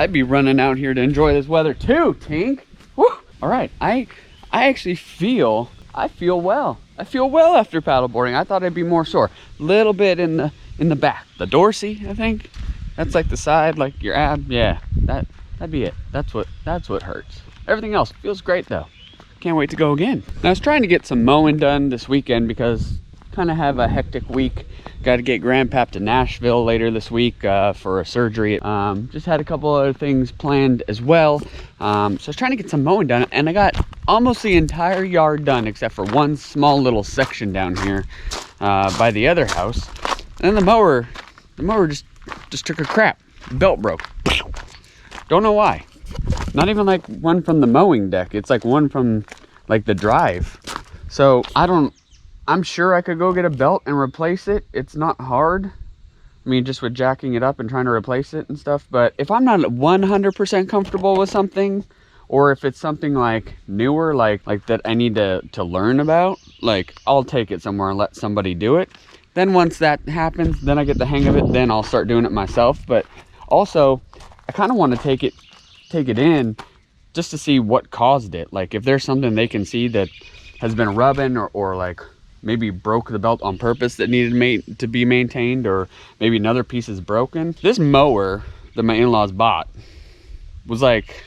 I'd be running out here to enjoy this weather too, Tink. Woo! All right, I actually feel well. I feel well after paddleboarding. I thought I'd be more sore. Little bit in the back, the dorsey, I think. That's like the side, like your ab. Yeah, that'd be it. That's what hurts. Everything else feels great though. Can't wait to go again. And I was trying to get some mowing done this weekend because kind of have a hectic week. Got to get Grandpap to Nashville later this week for a surgery. Just had a couple other things planned as well. So I was trying to get some mowing done, and I got almost the entire yard done except for one small little section down here by the other house. And then the mower just took a crap. Belt broke. Don't know why. Not even like one from the mowing deck. It's like one from like the drive. So I'm sure I could go get a belt and replace it. It's not hard. I mean, just with jacking it up and trying to replace it and stuff. But if I'm not 100% comfortable with something, or if it's something like newer, like that I need to learn about, like I'll take it somewhere and let somebody do it. Then once that happens, then I get the hang of it, then I'll start doing it myself. But also, I kind of want to take it in just to see what caused it. Like if there's something they can see that has been rubbing or like maybe broke the belt on purpose that needed to be maintained, or maybe another piece is broken. This mower that my in-laws bought was like,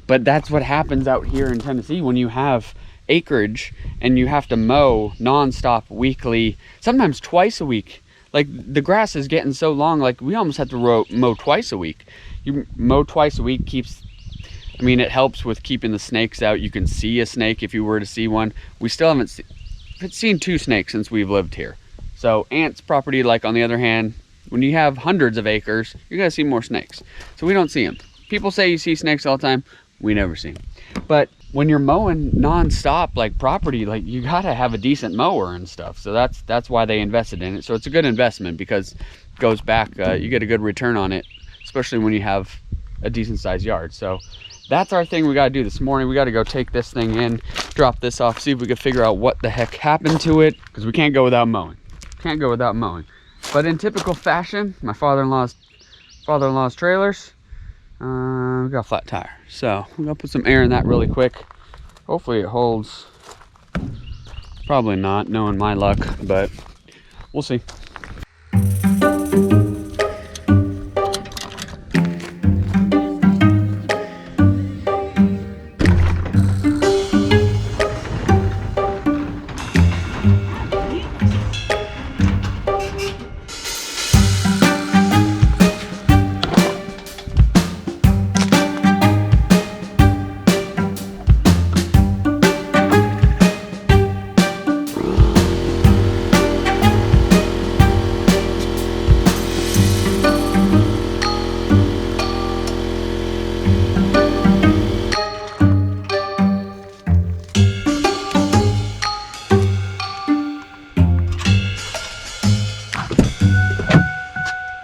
but that's what happens out here in Tennessee when you have acreage and you have to mow nonstop weekly, sometimes twice a week. Like the grass is getting so long, like we almost have to mow twice a week. You mow twice a week it helps with keeping the snakes out. You can see a snake if you were to see one. We still haven't seen 2 snakes since we've lived here. So Aunt's property, like on the other hand, when you have hundreds of acres, you're gonna see more snakes. So we don't see them. People say you see snakes all the time. We never see them. But when you're mowing non-stop like property, like you gotta have a decent mower and stuff. So that's why they invested in it. So it's a good investment because it goes back, you get a good return on it, especially when you have a decent sized yard. So that's our thing we got to do this morning. We got to go take this thing in, drop this off, see if we can figure out what the heck happened to it, because we can't go without mowing. Can't go without mowing. But in typical fashion, my father-in-law's trailers, we got a flat tire. So we're going to put some air in that really quick. Hopefully it holds. Probably not, knowing my luck, but we'll see.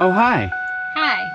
Oh, hi. Hi.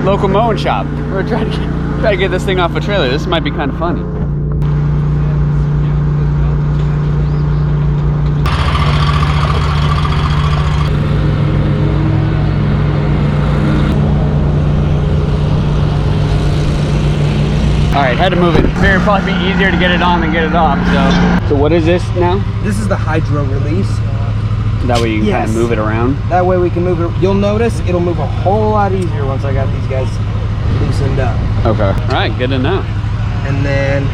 Local mowing shop. We're trying to get this thing off a trailer. This might be kind of funny. All right, had to move it. It'd probably be easier to get it on than get it off. So what is this now? This is the hydro release. That way you can kind of move it around? That way we can move it. You'll notice it'll move a whole lot easier once I got these guys loosened up. Okay. All right, good to know. And then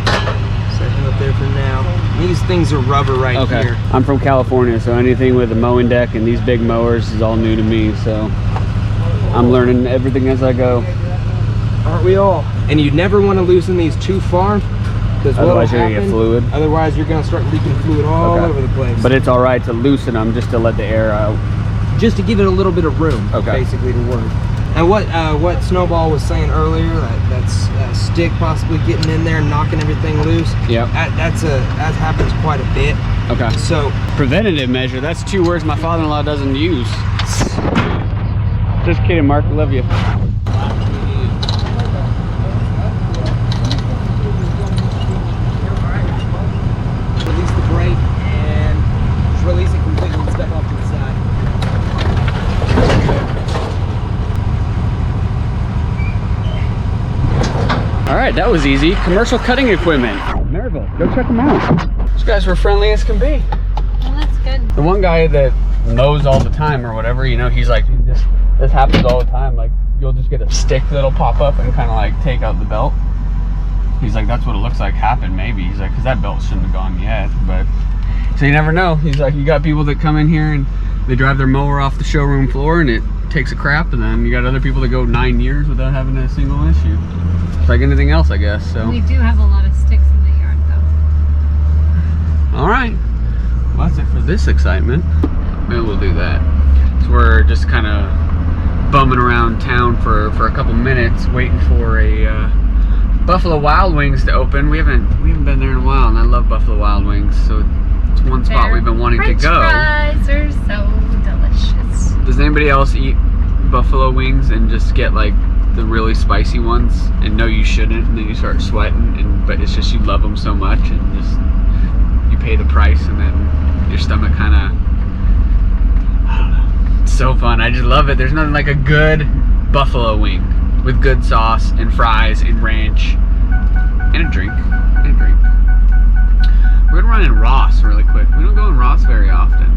set him up there for now. These things are rubber right here. I'm from California, so anything with a mowing deck and these big mowers is all new to me. So I'm learning everything as I go. Aren't we all? And you never want to loosen these too far. Otherwise you're gonna get fluid. Otherwise you're gonna start leaking fluid all over the place. But it's all right to loosen them just to let the air out. just to give it a little bit of room, basically, to work. And what Snowball was saying earlier, that's a stick possibly getting in there and knocking everything loose. Yeah. That happens quite a bit. Okay. So preventative measure. That's 2 words my father-in-law doesn't use. Just kidding, Mark. I love you. Release the brake and just release it completely and step off to the side. All right, that was easy. Commercial cutting equipment. Maryville, go check them out. These guys were friendly as can be. Well, that's good. The one guy that mows all the time or whatever, you know, he's like, this happens all the time. Like, you'll just get a stick that'll pop up and kind of like take out the belt. He's like, that's what it looks like happened, maybe. He's like, because that belt shouldn't have gone yet, but so you never know. He's like, you got people that come in here and they drive their mower off the showroom floor and it takes a crap, and then you got other people that go 9 years without having a single issue. It's like anything else, I guess. So we do have a lot of sticks in the yard, though. all right, well, that's it for this excitement. Maybe we'll do that. So we're just kind of bumming around town for a couple minutes, waiting for a Buffalo Wild Wings to open. We haven't been there in a while, and I love Buffalo Wild Wings, so it's one spot we've been wanting to go. French fries are so delicious. Does anybody else eat buffalo wings and just get like the really spicy ones and know you shouldn't, and then you start sweating, but it's just you love them so much and just you pay the price and then your stomach kind of, I don't know, it's so fun. I just love it. There's nothing like a good buffalo wing with good sauce and fries and ranch and a drink. We're gonna run in Ross really quick. We don't go in Ross very often.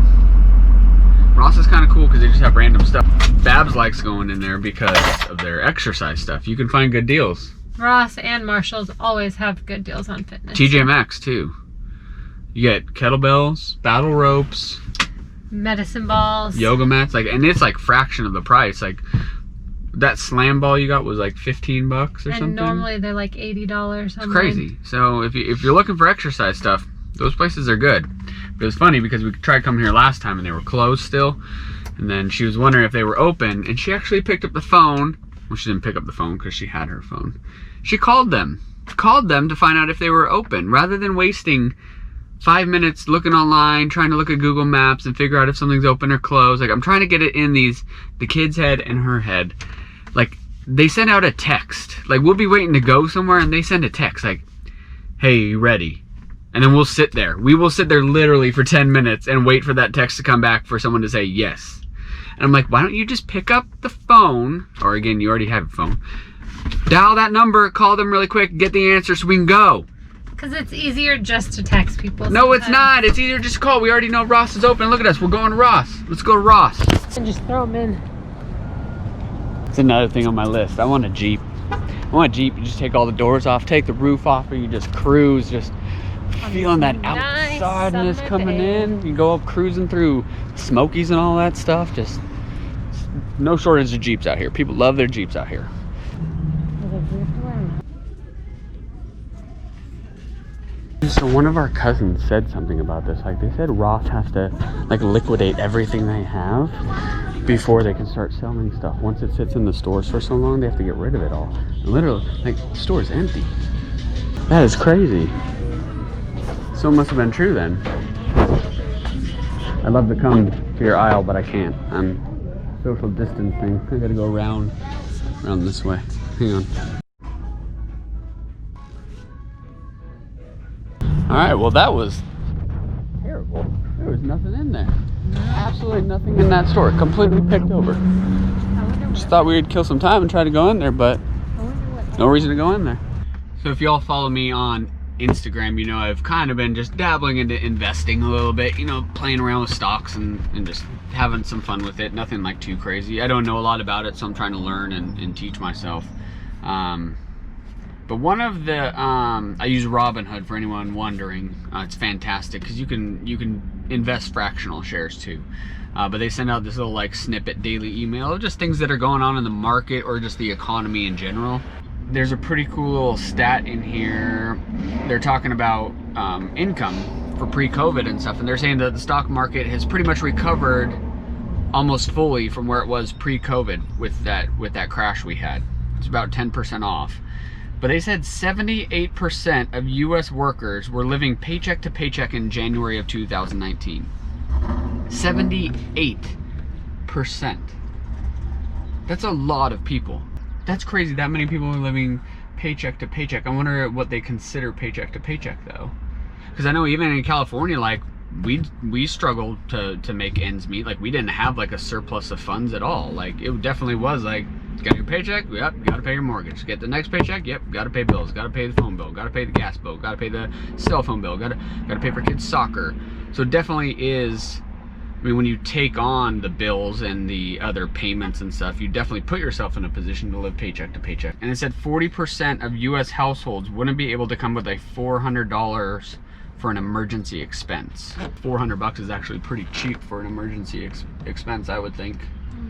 Ross is kind of cool because they just have random stuff. Babs likes going in there because of their exercise stuff. You can find good deals. Ross and Marshall's always have good deals on fitness. TJ Maxx too. You get kettlebells, battle ropes, medicine balls, yoga mats, like, and it's like fraction of the price. Like that slam ball you got was like 15 bucks or something. And normally they're like $80. It's crazy. So if you're looking for exercise stuff, those places are good. But it was funny because we tried coming here last time and they were closed still. And then she was wondering if they were open, and she actually picked up the phone. Well, she didn't pick up the phone because she had her phone. She called them to find out if they were open, rather than wasting 5 minutes looking online, trying to look at Google Maps and figure out if something's open or closed. Like, I'm trying to get it in the kid's head and her head. Like, they send out a text. Like, we'll be waiting to go somewhere and they send a text like, hey, you ready? And then we'll sit there. We will sit there literally for 10 minutes and wait for that text to come back for someone to say yes. And I'm like, why don't you just pick up the phone? Or again, you already have a phone. Dial that number, call them really quick, get the answer so we can go. Because it's easier just to text people. No, it's not. It's easier just to call. We already know Ross is open. Look at us. We're going to Ross. Let's go to Ross. And just throw them in. It's another thing on my list. I want a Jeep. I want a Jeep. You just take all the doors off, take the roof off, or you just cruise, just feeling that outsideness coming in. You go up cruising through Smokies and all that stuff. Just no shortage of Jeeps out here. People love their Jeeps out here. So one of our cousins said something about this. Like, they said Ross has to like liquidate everything they have before they can start selling stuff. Once it sits in the stores for so long, they have to get rid of it all. And literally, like, the store's empty. That is crazy. So it must have been true then. I'd love to come to your aisle, but I can't. I'm social distancing. I gotta go around this way. Hang on. All right, well, that was terrible. There was nothing in there. Absolutely nothing in that store. Completely picked over. Just thought we would kill some time and try to go in there, but no reason to go in there. So if y'all follow me on Instagram, you know I've kind of been just dabbling into investing a little bit, you know, playing around with stocks and just having some fun with it. Nothing like too crazy. I don't know a lot about it, so I'm trying to learn and teach myself. But one of the, I use Robinhood for anyone wondering. It's fantastic because you can invest fractional shares too. But they send out this little like snippet daily email of just things that are going on in the market or just the economy in general. There's a pretty cool little stat in here. They're talking about income for pre-COVID and stuff, and they're saying that the stock market has pretty much recovered almost fully from where it was pre-COVID with that crash we had. It's about 10% off. But they said 78% of US workers were living paycheck to paycheck in January of 2019. 78%. That's a lot of people. That's crazy, that many people are living paycheck to paycheck. I wonder what they consider paycheck to paycheck though. Because I know even in California, like, we struggled to make ends meet. Like, we didn't have like a surplus of funds at all. Like, it definitely was like, got your paycheck, yep, gotta pay your mortgage. Get the next paycheck, yep, gotta pay bills, gotta pay the phone bill, gotta pay the gas bill, gotta pay the cell phone bill, gotta pay for kids' soccer. So it definitely is, I mean, when you take on the bills and the other payments and stuff, you definitely put yourself in a position to live paycheck to paycheck. And it said 40% of US households wouldn't be able to come with like $400 for an emergency expense. $400 is actually pretty cheap for an emergency expense, I would think.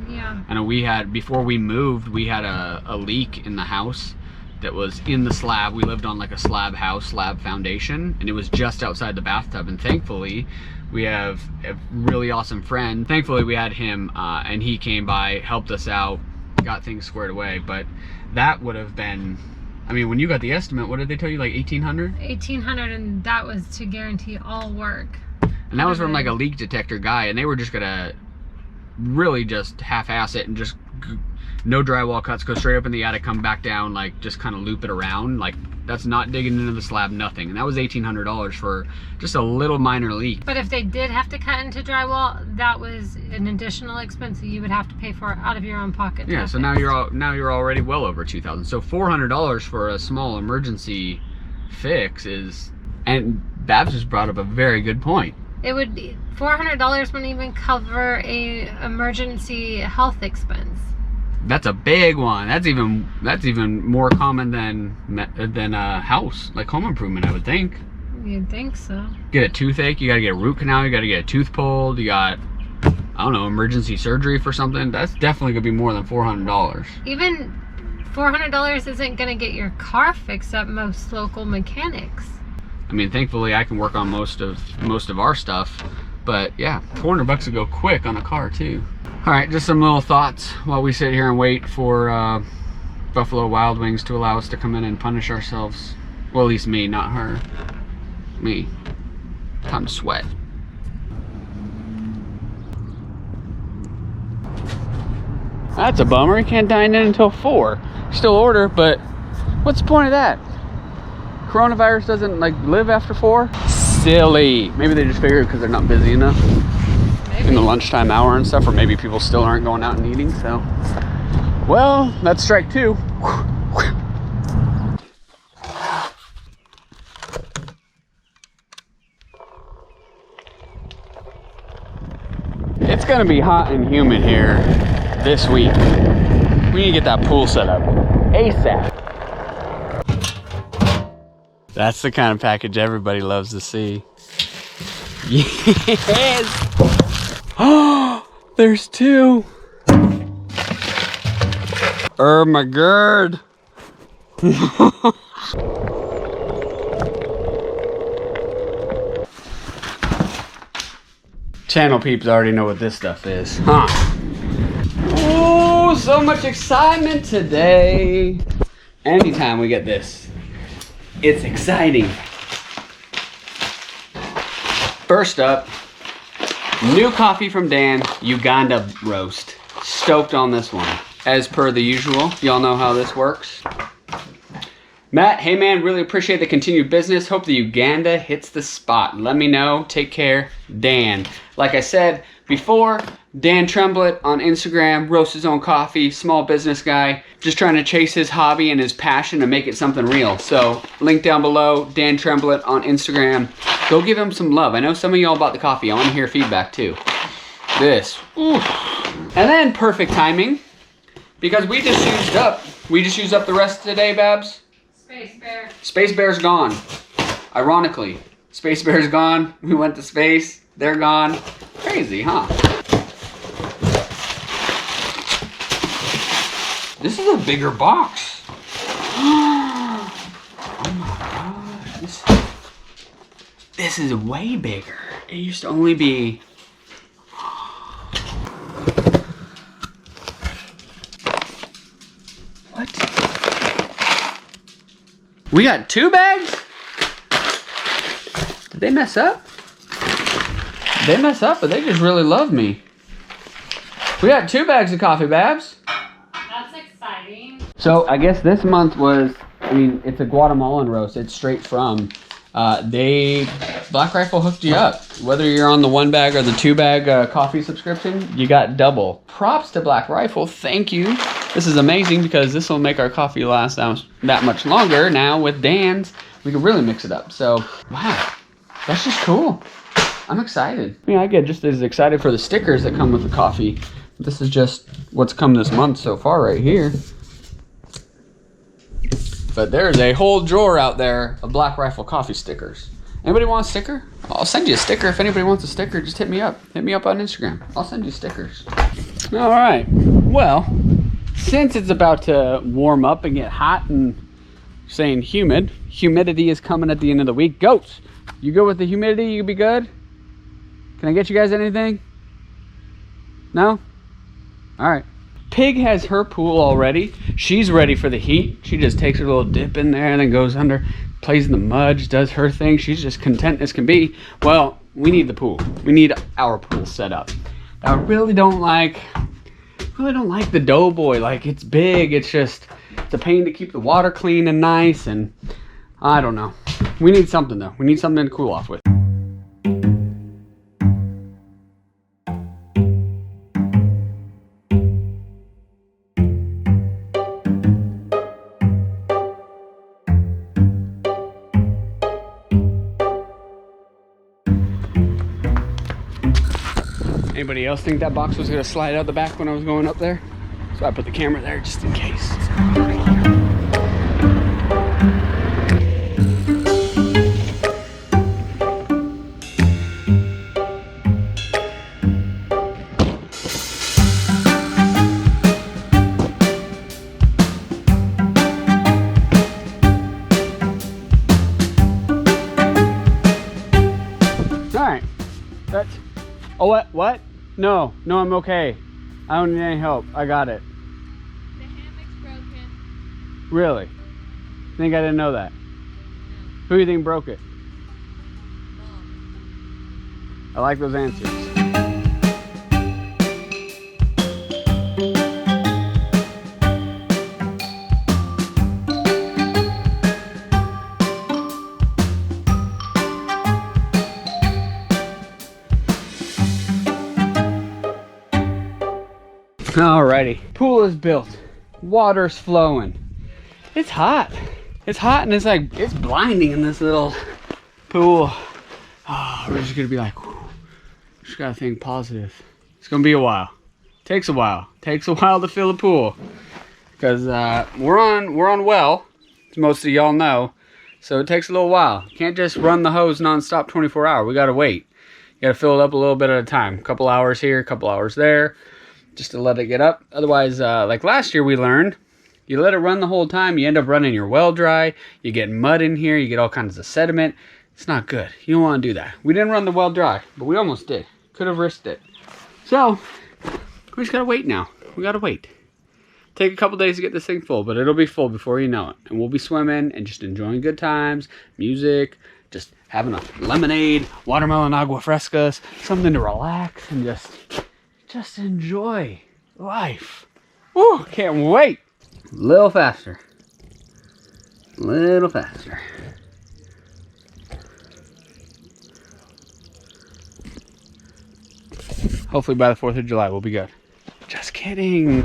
Yeah. I know before we moved, we had a leak in the house that was in the slab. We lived on like a slab house, slab foundation, and it was just outside the bathtub. And thankfully, we have a really awesome friend. Thankfully, we had him, and he came by, helped us out, got things squared away. But that would have been, I mean, when you got the estimate, what did they tell you, like $1,800? $1,800, and that was to guarantee all work. And that was from like a leak detector guy, and they were just gonna really just half-ass it and just no drywall cuts, go straight up in the attic, come back down, like just kind of loop it around. Like, that's not digging into the slab, nothing. And that was $1,800 for just a little minor leak. But if they did have to cut into drywall, that was an additional expense that you would have to pay for out of your own pocket. Yeah, so now you're already well over $2,000. So $400 for a small emergency fix is, and Babs just brought up a very good point. It would be $400 wouldn't even cover a emergency health expense. That's a big one. That's even more common than a house, like home improvement, I would think. You'd think so. Get a toothache, you gotta get a root canal, you gotta get a tooth pulled, you got, I don't know, emergency surgery for something. That's definitely gonna be more than $400. Even $400 isn't gonna get your car fixed at most local mechanics. I mean, thankfully I can work on most of our stuff, but yeah, $400 would go quick on a car too. All right, just some little thoughts while we sit here and wait for Buffalo Wild Wings to allow us to come in and punish ourselves. Well, at least me, not her. Me. Time to sweat. That's a bummer. You can't dine in until 4. Still order, but what's the point of that? Coronavirus doesn't like live after 4? Silly. Maybe they just figured because they're not busy enough. Maybe. In the lunchtime hour and stuff, or maybe people still aren't going out and eating, so. Well, that's strike 2. It's gonna be hot and humid here this week. We need to get that pool set up ASAP. That's the kind of package everybody loves to see. Yes! Oh, there's 2. Oh my god. Channel peeps already know what this stuff is, huh? Oh, so much excitement today. Anytime we get this, it's exciting. First up, new coffee from Dan, Uganda roast. Stoked on this one. As per the usual, y'all know how this works. Matt, hey man, really appreciate the continued business. Hope the Uganda hits the spot. Let me know. Take care, Dan. Like I said before, Dan Tremblett on Instagram, roasts his own coffee, small business guy, just trying to chase his hobby and his passion and make it something real. So, link down below, Dan Tremblett on Instagram. Go give him some love. I know some of y'all bought the coffee. I want to hear feedback too. This. Oof. And then perfect timing, because we just used up the rest of today, Babs. Space Bear. Space Bear's gone. Ironically, Space Bear's gone. We went to space. They're gone. Crazy, huh? This is a bigger box. Oh my gosh. This is way bigger. It used to only be... What? We got 2 bags? Did they mess up? They mess up, but they just really love me. We got 2 bags of coffee, Babs. That's exciting. So I guess this month was, I mean, it's a Guatemalan roast. It's straight from. Black Rifle hooked you up. Whether you're on the 1 bag or the 2 bag coffee subscription, you got double. Props to Black Rifle. Thank you. This is amazing because this will make our coffee last that much longer. Now with Dan's, we can really mix it up. So, wow, that's just cool. I'm excited. Yeah, I get just as excited for the stickers that come with the coffee. This is just what's come this month so far right here. But there's a whole drawer out there of Black Rifle coffee stickers. Anybody want a sticker? I'll send you a sticker. If anybody wants a sticker, just hit me up. Hit me up on Instagram. I'll send you stickers. All right. Well, since it's about to warm up and get hot and saying humid, humidity is coming at the end of the week. Goats, you good with the humidity? You be good? Can I get you guys anything? No? All right. Pig has her pool already. She's ready for the heat. She just takes her little dip in there and then goes under, plays in the mud, just does her thing. She's just content as can be. Well, we need the pool. We need our pool set up. I really don't like the Doughboy. Like, it's big. It's a pain to keep the water clean and nice, and I don't know. We need something though. We need something to cool off with. Anybody else think that box was gonna slide out the back when I was going up there? So I put the camera there just in case. All right, that's, oh, what? No, I'm okay. I don't need any help. I got it. The hammock's broken. Really? Think I didn't know that? Who do you think broke it? Mom. I like those answers. Alrighty, pool is built, water's flowing. It's hot. It's hot and it's blinding in this little pool. Oh, we're just gonna be like, whew, just gotta think positive. It's gonna be a while. Takes a while. Takes a while to fill the pool. Because we're on well, as most of y'all know. So it takes a little while. Can't just run the hose non-stop 24 hours. We gotta wait. You gotta fill it up a little bit at a time. A couple hours here, a couple hours there, just to let it get up. Otherwise, like last year we learned, you let it run the whole time, you end up running your well dry, you get mud in here, you get all kinds of sediment. It's not good. You don't want to do that. We didn't run the well dry, but we almost did. Could have risked it. So, we just gotta wait now. We gotta wait. Take a couple days to get this thing full, but it'll be full before you know it. And we'll be swimming and just enjoying good times, music, just having a lemonade, watermelon agua frescas, something to relax and just enjoy life. Woo, can't wait. A little faster. A little faster. Hopefully by the 4th of July we'll be good. Just kidding.